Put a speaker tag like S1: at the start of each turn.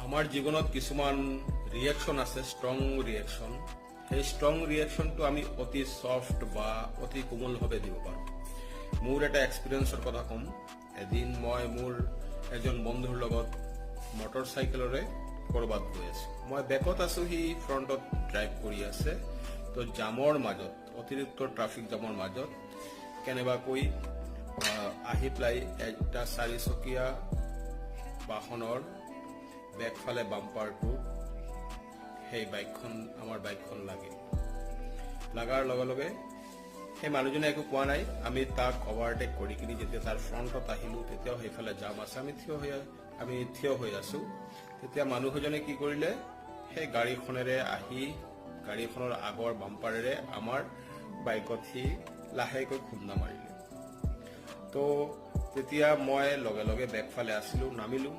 S1: আমাৰ জীৱনত কিছুমান ৰিয়েকশ্যন আছে, ষ্ট্ৰং ৰিয়েকশ্যন। সেই ষ্ট্ৰং ৰিয়েকশ্যনটো আমি অতি ছফ্ট বা অতি কোমলভাৱে দিব পাৰোঁ। মোৰ এটা এক্সপিৰিয়েঞ্চৰ কথা ক'ম। এদিন মই মোৰ এজন বন্ধুৰ লগত মটৰ চাইকেলৰে ক'ৰবাত গৈ আছোঁ। মই বেকত আছোঁ, সি ফ্ৰণ্টত ড্ৰাইভ কৰি আছে। তো জামৰ মাজত, অতিৰিক্ত ট্ৰাফিক জামৰ মাজত কেনেবাকৈ আহি পেলাই এটা চাৰিচকীয়া বাহনৰ বেকফালে বাম্পাৰটো সেই আমাৰ বাইকখন লাগাৰ লগে লগে সেই মানুহজনে একো কোৱা নাই। আমি তাক অভাৰটেক কৰি কিনি যেতিয়া তাৰ ফ্ৰণ্টত আহিলোঁ, তেতিয়াও সেইফালে জাম আছে, আমি থিয় হৈ আছোঁ। তেতিয়া মানুহজনে কি কৰিলে, সেই গাড়ীখনেৰে আহি গাড়ীখনৰ আগৰ বাম্পাৰেৰে আমাৰ বাইকত সি লাহেকৈ খুন্দা মাৰিলে। তো তেতিয়া মই লগে লগে বেকফালে আছিলোঁ, নামিলোঁ।